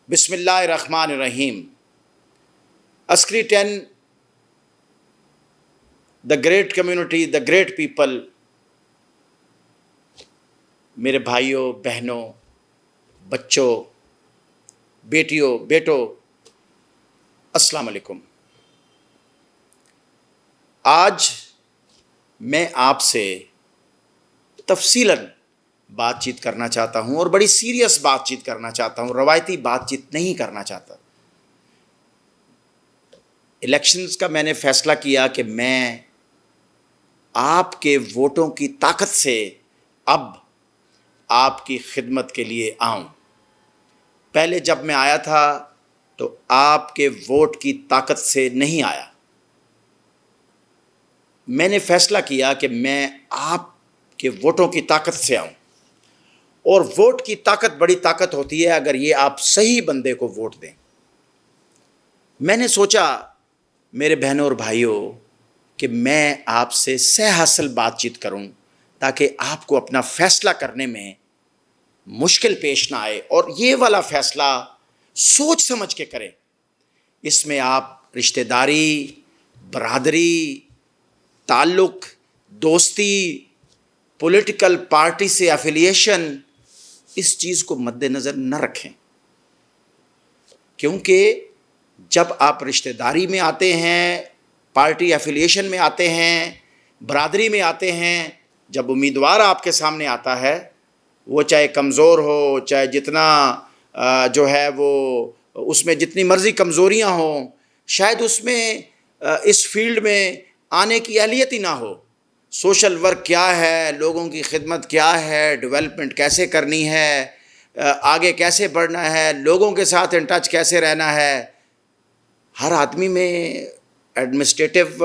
بسم اللہ الرحمن الرحیم. عسکری 10, the great community, the great people. میرے بھائیوں, بہنوں, بچوں, بیٹیوں, بیٹوں, السلام علیکم. آج میں آپ سے تفصیلاً بات چیت کرنا چاہتا ہوں اور بڑی سیریس بات چیت کرنا چاہتا ہوں. روایتی بات چیت نہیں کرنا چاہتا. الیکشنز کا میں نے فیصلہ کیا کہ میں آپ کے ووٹوں کی طاقت سے اب آپ کی خدمت کے لیے آؤں. پہلے جب میں آیا تھا تو آپ کے ووٹ کی طاقت سے نہیں آیا. میں نے فیصلہ کیا کہ میں آپ کے ووٹوں کی طاقت سے آؤں. اور ووٹ کی طاقت بڑی طاقت ہوتی ہے اگر یہ آپ صحیح بندے کو ووٹ دیں. میں نے سوچا میرے بہنوں اور بھائیوں کہ میں آپ سے سہ حاصل بات چیت کروں تاکہ آپ کو اپنا فیصلہ کرنے میں مشکل پیش نہ آئے, اور یہ والا فیصلہ سوچ سمجھ کے کریں. اس میں آپ رشتہ داری, برادری, تعلق, دوستی, پولیٹیکل پارٹی سے افیلیشن, اس چیز کو مد نظر نہ رکھیں. کیونکہ جب آپ رشتہ داری میں آتے ہیں, پارٹی افیلیشن میں آتے ہیں, برادری میں آتے ہیں, جب امیدوار آپ کے سامنے آتا ہے, وہ چاہے کمزور ہو, چاہے جتنا جو ہے وہ اس میں جتنی مرضی کمزوریاں ہوں, شاید اس میں اس فیلڈ میں آنے کی اہلیت ہی نہ ہو. سوشل ورک کیا ہے, لوگوں کی خدمت کیا ہے, ڈیولپمنٹ کیسے کرنی ہے, آگے کیسے بڑھنا ہے, لوگوں کے ساتھ ان ٹچ کیسے رہنا ہے. ہر آدمی میں ایڈمنسٹریٹو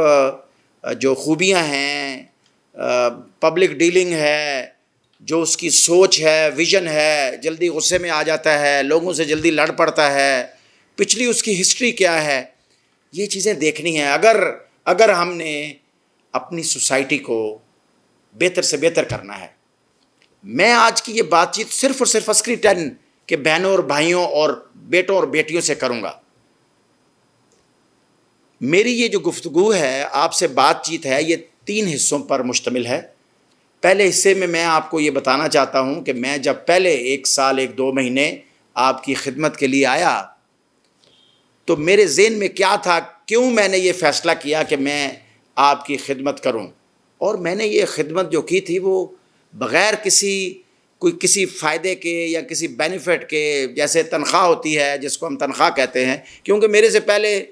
جو خوبیاں ہیں, پبلک ڈیلنگ ہے, جو اس کی سوچ ہے, ویژن ہے, جلدی غصے میں آ جاتا ہے, لوگوں سے جلدی لڑ پڑتا ہے, پچھلی اس کی ہسٹری کیا ہے, یہ چیزیں دیکھنی ہیں اگر ہم نے اپنی سوسائٹی کو بہتر سے بہتر کرنا ہے. میں آج کی یہ بات چیت صرف اور صرف عسکری 10 کے بہنوں اور بھائیوں اور بیٹوں اور بیٹیوں سے کروں گا. میری یہ جو گفتگو ہے, آپ سے بات چیت ہے, یہ 3 حصوں پر مشتمل ہے. پہلے حصے میں آپ کو یہ بتانا چاہتا ہوں کہ میں جب پہلے 1 سال 1-2 مہینے آپ کی خدمت کے لیے آیا تو میرے ذہن میں کیا تھا, کیوں میں نے یہ فیصلہ کیا کہ میں آپ کی خدمت کروں. اور میں نے یہ خدمت جو کی تھی وہ بغیر کسی فائدے کے یا کسی بینیفٹ کے, جیسے تنخواہ ہوتی ہے جس کو ہم تنخواہ کہتے ہیں, کیونکہ میرے سے پہلے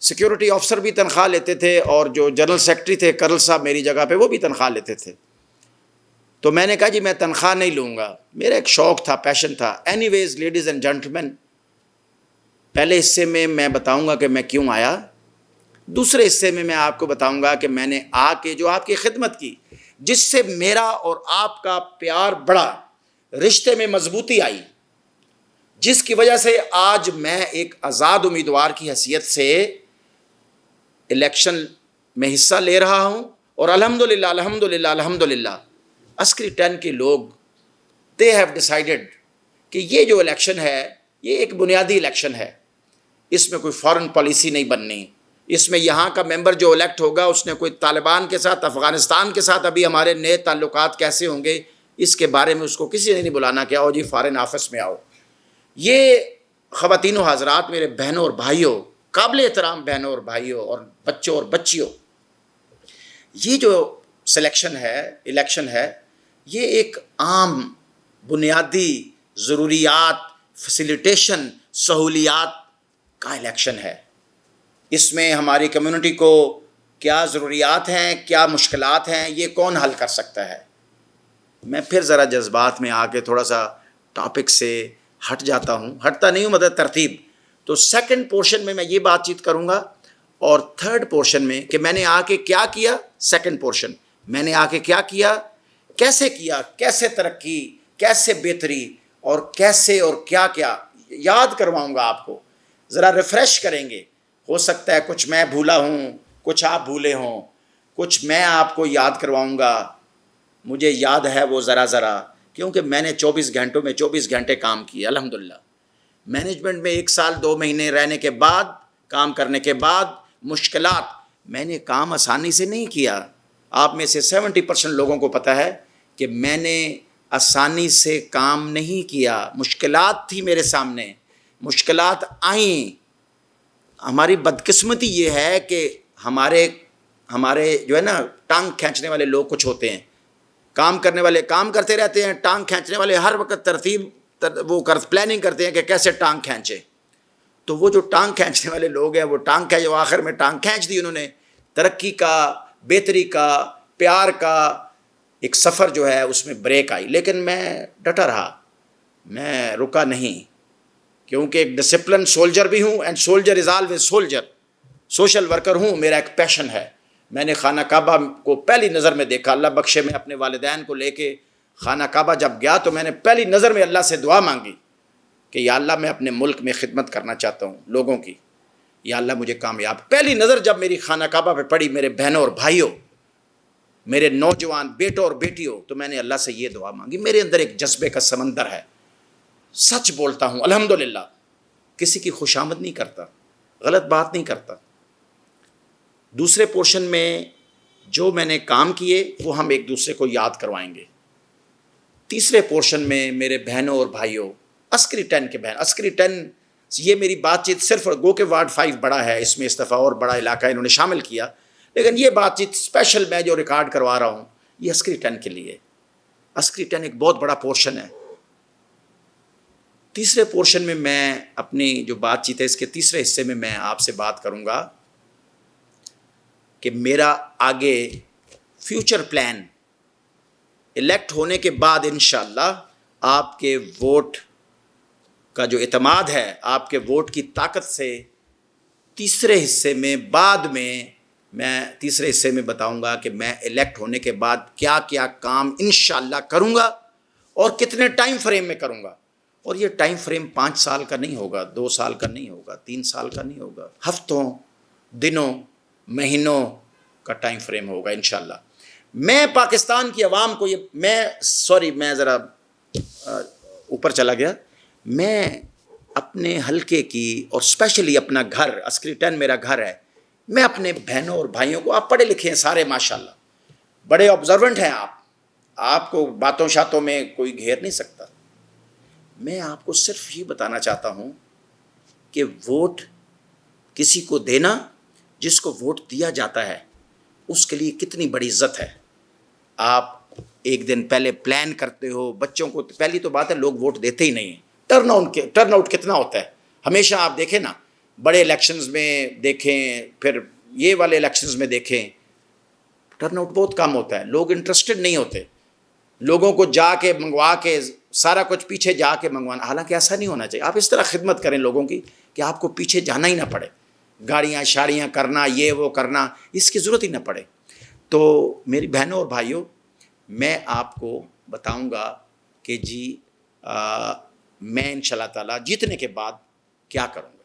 سیکیورٹی آفیسر بھی تنخواہ لیتے تھے اور جو جنرل سیکرٹری تھے کرل صاحب میری جگہ پہ, وہ بھی تنخواہ لیتے تھے. تو میں نے کہا جی میں تنخواہ نہیں لوں گا, میرا ایک شوق تھا, پیشن تھا. Anyways ladies and gentleman, پہلے حصے میں بتاؤں گا کہ میں کیوں آیا. دوسرے حصے میں آپ کو بتاؤں گا کہ میں نے آ کے جو آپ کی خدمت کی, جس سے میرا اور آپ کا پیار بڑھا, رشتے میں مضبوطی آئی, جس کی وجہ سے آج میں ایک آزاد امیدوار کی حیثیت سے الیکشن میں حصہ لے رہا ہوں. اور الحمدللہ عسکری 10 کے لوگ دے ہیو ڈیسائیڈڈ کہ یہ جو الیکشن ہے یہ ایک بنیادی الیکشن ہے. اس میں کوئی فارن پالیسی نہیں بننی. اس میں یہاں کا ممبر جو الیکٹ ہوگا اس نے کوئی طالبان کے ساتھ, افغانستان کے ساتھ ابھی ہمارے نئے تعلقات کیسے ہوں گے, اس کے بارے میں اس کو کسی نے نہیں بلانا کہ آؤ جی فارن آفس میں آؤ. یہ خواتین و حضرات, میرے بہنوں اور بھائیوں, قابل احترام بہنوں اور بھائیوں اور بچوں اور بچیوں, یہ جو سلیکشن ہے, الیکشن ہے, یہ ایک عام بنیادی ضروریات, فیسیلیٹیشن, سہولیات کا الیکشن ہے. اس میں ہماری کمیونٹی کو کیا ضروریات ہیں, کیا مشکلات ہیں, یہ کون حل کر سکتا ہے. میں پھر ذرا جذبات میں آ کے تھوڑا سا ٹاپک سے ہٹ جاتا ہوں, ہٹتا نہیں ہوں مطلب ترتیب. تو سیکنڈ پورشن میں یہ بات چیت کروں گا, اور تھرڈ پورشن میں کہ میں نے آ کے کیا کیا. سیکنڈ پورشن میں نے آ کے کیا کیا, کیسے ترقی, کیسے بہتری, اور کیسے اور کیا یاد کرواؤں گا آپ کو. ذرا ریفریش کریں گے. ہو سکتا ہے کچھ میں بھولا ہوں, کچھ آپ بھولے ہوں, کچھ میں آپ کو یاد کرواؤں گا. مجھے یاد ہے وہ ذرا, کیونکہ میں نے 24 گھنٹوں میں 24 گھنٹے کام کیے الحمدللہ. مینجمنٹ میں 1 سال 2 مہینے رہنے کے بعد، کام کرنے کے بعد مشکلات، میں نے کام آسانی سے نہیں کیا. آپ میں سے 70% لوگوں کو پتہ ہے کہ میں نے آسانی سے کام نہیں کیا. مشکلات تھی میرے سامنے، مشکلات آئیں. ہماری بدقسمتی یہ ہے کہ ہمارے جو ہے نا ٹانگ کھینچنے والے لوگ کچھ ہوتے ہیں. کام کرنے والے کام کرتے رہتے ہیں، ٹانگ کھینچنے والے ہر وقت پلاننگ کرتے ہیں کہ کیسے ٹانگ کھینچے. تو وہ جو ٹانگ کھینچنے والے لوگ ہیں وہ آخر میں ٹانگ کھینچ دی انہوں نے. ترقی کا، بہتری کا، پیار کا ایک سفر جو ہے اس میں بریک آئی. لیکن میں ڈٹا رہا، میں رکا نہیں، کیونکہ ایک ڈسپلن سولجر بھی ہوں. And soldier is always soldier. Social worker ہوں، میرا ایک پیشن ہے. میں نے خانہ کعبہ کو پہلی نظر میں دیکھا. اللہ بخشے، میں اپنے والدین کو لے کے خانہ کعبہ جب گیا تو میں نے پہلی نظر میں اللہ سے دعا مانگی کہ یا اللہ میں اپنے ملک میں خدمت کرنا چاہتا ہوں لوگوں کی، یا اللہ مجھے کامیاب. پہلی نظر جب میری خانہ کعبہ پہ پڑی، میرے بہنوں اور بھائیوں، میرے نوجوان بیٹوں اور بیٹیوں، تو میں نے اللہ سے یہ دعا مانگی. میرے اندر ایک جذبے کا سمندر ہے، سچ بولتا ہوں الحمدللہ، کسی کی خوشامد نہیں کرتا، غلط بات نہیں کرتا. دوسرے پورشن میں جو میں نے کام کیے وہ ہم ایک دوسرے کو یاد کروائیں گے. تیسرے پورشن میں میرے بہنوں اور بھائیوں، عسکری 10 کے بہن، عسکری 10، یہ میری بات چیت صرف گو کہ وارڈ 5 بڑا ہے، اس میں استفا اور بڑا علاقہ انہوں نے شامل کیا، لیکن یہ بات چیت اسپیشل میں جو ریکارڈ کروا رہا ہوں یہ عسکری 10 کے لیے. عسکری 10 ایک بہت بڑا پورشن ہے. تیسرے پورشن میں میں اپنی جو بات چیت ہے اس کے تیسرے حصے میں میں آپ سے بات کروں گا کہ میرا آگے فیوچر پلان الیکٹ ہونے کے بعد انشاءاللہ آپ کے ووٹ کا جو اعتماد ہے، آپ کے ووٹ کی طاقت سے تیسرے حصے میں بعد میں تیسرے حصے میں بتاؤں گا کہ میں الیکٹ ہونے کے بعد کیا کیا کام انشاءاللہ کروں گا اور کتنے ٹائم فریم میں کروں گا. اور یہ ٹائم فریم 5 سال کا نہیں ہوگا، 2 سال کا نہیں ہوگا، 3 سال کا نہیں ہوگا، ہفتوں، دنوں، مہینوں کا ٹائم فریم ہوگا انشاءاللہ. میں پاکستان کی عوام کو میں ذرا اوپر چلا گیا. میں اپنے حلقے کی اور اسپیشلی اپنا گھر، عسکری 10 میرا گھر ہے، میں اپنے بہنوں اور بھائیوں کو، آپ پڑھے لکھے ہیں سارے ماشاءاللہ، بڑے آبزرونٹ ہیں آپ کو باتوں شاتوں میں کوئی گھیر نہیں سکتا. میں آپ کو صرف یہ بتانا چاہتا ہوں کہ ووٹ کسی کو دینا، جس کو ووٹ دیا جاتا ہے اس کے لیے کتنی بڑی عزت ہے. آپ ایک دن پہلے پلان کرتے ہو، بچوں کو پہلی تو بات ہے لوگ ووٹ دیتے ہی نہیں ہیں. ٹرن آؤٹ کتنا ہوتا ہے ہمیشہ آپ دیکھیں نا، بڑے الیکشنز میں دیکھیں، پھر یہ والے الیکشنز میں دیکھیں، ٹرن آؤٹ بہت کم ہوتا ہے. لوگ انٹرسٹڈ نہیں ہوتے، لوگوں کو جا کے منگوا کے سارا کچھ پیچھے جا کے منگوانا. حالانکہ ایسا نہیں ہونا چاہیے. آپ اس طرح خدمت کریں لوگوں کی کہ آپ کو پیچھے جانا ہی نہ پڑے، گاڑیاں شاڑیاں کرنا، یہ وہ کرنا، اس کی ضرورت ہی نہ پڑے. تو میری بہنوں اور بھائیوں، میں آپ کو بتاؤں گا کہ جی میں انشاءاللہ تعالیٰ جیتنے کے بعد کیا کروں گا.